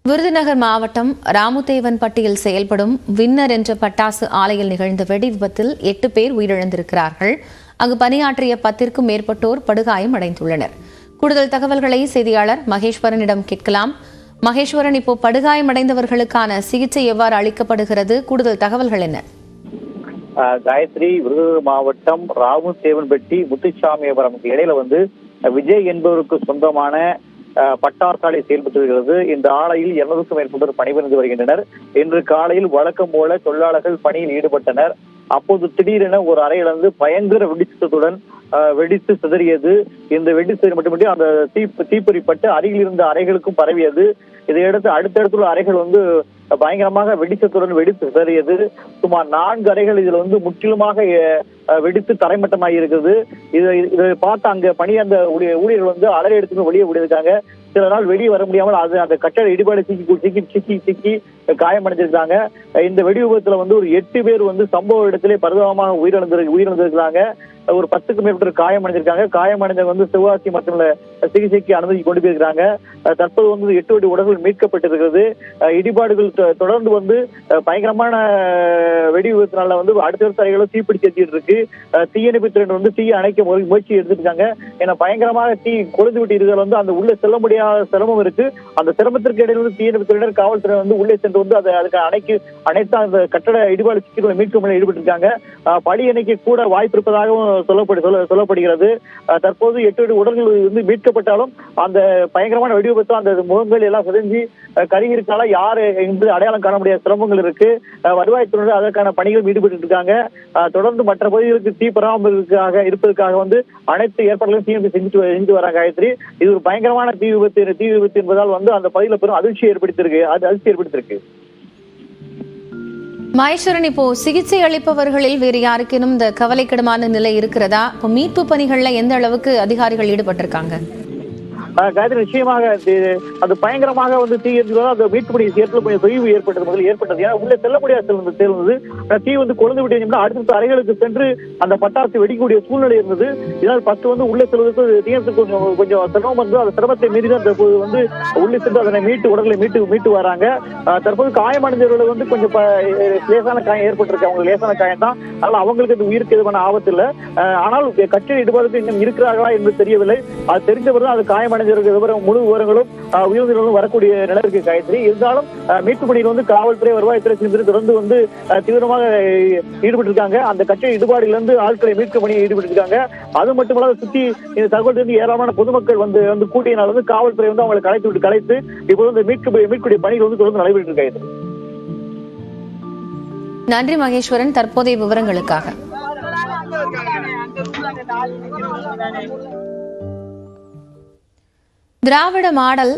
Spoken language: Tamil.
விருதுநகர் மாவட்டம் ராமுதேவன்பட்டியில் செயல்படும் வின்னர் என்ற பட்டாசு ஆலையில் நிகழ்ந்த வெடி விபத்தில் 8 பேர் உயிரிழந்திருக்கிறார்கள். அங்கு பணியாற்றிய 10க்கும் மேற்பட்டோர் படுகாயம் அடைந்துள்ளனர். கூடுதல் தகவல்களை செய்தியாளர் மகேஸ்வரனிடம் கேட்கலாம். மகேஸ்வரன், இப்போ படுகாயமடைந்தவர்களுக்கான சிகிச்சை எவ்வாறு அளிக்கப்படுகிறது? கூடுதல் தகவல்கள் என்ன? காயத்ரி, விருதுநகர் மாவட்டம் ராமுதேவன்பட்டி முத்துசாமிபுரம் இடையில விஜய் என்பவருக்கு சொந்தமான பட்டாசாலை செயல்பட்டு வருகிறது. இந்த ஆலையில் 200க்கும் மேற்பட்டோர் பணிபுரிந்து வருகின்றனர். இன்று காலையில் வழக்கம் போல தொழிலாளர்கள் பணியில் ஈடுபட்டனர். அப்போது திடீரென ஒரு அறையிலிருந்து பயங்கர வெடிச்சத்துடன் வெடித்து சிதறியது. இந்த வெடிச்சது மட்டுமின்றி அந்த தீப்பொறிப்பட்டு அருகில் இருந்த அறைகளுக்கும் பரவியது. இதையடுத்து அடுத்தடுத்துள்ள அறைகள் பயங்கரமாக வெடிச்சத்துடன் வெடித்து சிதறியது. சுமார் 4 அறைகள் இதுல முற்றிலுமாக வெடித்து தரைமட்டமாகி இருக்கிறது. இதை பார்த்து அங்க பணியார்ந்த ஊழியர்கள் அலறி எடுத்து வெளியே விடுறாங்க. சில நாள் வெளியே வர முடியாமல் அந்த கட்டட இடிபாடு சிக்கி காயமடைஞ்சிருக்காங்க. இந்த வெடி விபத்துல ஒரு 8 பேர் சம்பவ இடத்திலே பரிதாபமாக உயிரிழந்திருக்கிறாங்க. ஒரு 10க்கும் மேற்பட்டோர் காயமடைஞ்சிருக்காங்க. காயமடைந்த சிவகாசி மற்றும் சிகிச்சைக்கு அனுமதி கொண்டு போயிருக்கிறாங்க. தற்போது 8 வடி உடல்கள் மீட்கப்பட்டிருக்கிறது. இடிபாடுகள் தொடர்ந்து பயங்கரமான வெடி விபத்தினால அடுத்தடுத்த அறைகளும் தீப்பிடிச்சு எத்திட்டு இருக்கு. தீயணைப்பு துறையினர் தீயை அணைக்க முயற்சி எடுத்துருக்காங்க. ஏன்னா பயங்கரமாக தீ கொழுந்து விட்டு இருக்கிறது அந்த உள்ளே செல்ல முடியாத சிரமம் இருக்கு. அந்த சிரமத்திற்கு இடையில தீயணைப்பு துறையினர் காவல்துறையினர் உள்ளே சென்று அதுக்கு அனைத்து அந்த கட்டட இடிபாடு சிக்கல்களை மீட்கும் பணியில் ஈடுபட்டு இருக்காங்க. பழி எண்ணிக்கை கூட வாய்ப்பு இருப்பதாகவும் சொல்லப்படுகிறது. தற்போது 8 உடல்கள் மீட்கப்பட்டாலும் அந்த பயங்கரமான வெடி விபத்து அந்த முகங்கள் எல்லாம் சிதைஞ்சு கருகிருக்கால யாரு என்று அடையாளம் காண முடியாத சிரமங்கள் இருக்கு. வருவாய்த்துறையினர் அதற்கான பணிகள் ஈடுபட்டு இருக்காங்க. தொடர்ந்து மற்ற பகுதிகளுக்கு தீ பராமல் இருப்பதற்காக அனைத்து ஏற்பாடுகளையும் செஞ்சு வராங்க. காயத்ரி, இது ஒரு பயங்கரமான தீ விபத்து என்பதால் அந்த பகுதியில் பெரும் அதிர்ச்சி ஏற்படுத்தியிருக்கு. மகேஸ்வரன், இப்போ சிகிச்சை அளிப்பவர்களில் வேறு யாருக்கேனும் இந்த கவலைக்கிடமான நிலை இருக்கிறதா? இப்போ மீட்பு பணிகள்ல எந்த அளவுக்கு அதிகாரிகள் ஈடுபட்டிருக்காங்க? காயத்ரி, நிச்சயமாக அது பயங்கரமாக தீ இருந்ததால் அந்த மீட்பு பணி தொய்வு ஏற்பட்டது. ஏன்னா உள்ளே செல்ல முடியாத சேர்ந்தது. தீ கொழுந்து விட்டு அடுத்த அறைகளுக்கு சென்று அந்த பட்டாசு வெடிக்கக்கூடிய சூழ்நிலை இருந்தது. இதனால் 10 உள்ளே செல்வதற்கு கொஞ்சம் சிரமம் வந்து அந்த சிரமத்தை மீறிதான் தற்போது உள்ளே சென்று அதனை உடல்களை மீட்டு வராங்க. தற்போது காயமடைந்தவர்கள் கொஞ்சம் லேசான காயம் ஏற்பட்டிருக்கு. அவங்களுக்கு லேசான காயம் தான். அதனால அவங்களுக்கு உயிருக்கு எதுவான ஆபத்து இல்லை. ஆனால் கட்சி ஈடுபாடு இன்னும் இருக்கிறார்களா என்று தெரியவில்லை. அது தெரிந்தவர் தான் அது காயமடைந்த முழு விவரங்களும் உயிரிழந்தவர்களும் வரக்கூடிய நிலை இருக்கு. காயத்ரி, இருந்தாலும் மீட்பு பணியில் காவல்துறை வருவாய்த்துறை தொடர்ந்து தீவிரமாக ஈடுபட்டு இருக்காங்க. அந்த கட்சி இடுபாடிலிருந்து ஆட்களை மீட்பு பணியை ஈடுபட்டு இருக்காங்க. அது மட்டுமல்லாத சுற்றி இந்த தகவல் ஏராளமான பொதுமக்கள் கூட்டியினால் காவல்துறை அவங்களை கலைத்து இப்போது மீட்கக்கூடிய பணிகள் தொடர்ந்து நடைபெற்று இருக்காங்க. நன்றி மகேஸ்வரன், தற்போதைய விவரங்களுக்காக. திராவிட மாடல்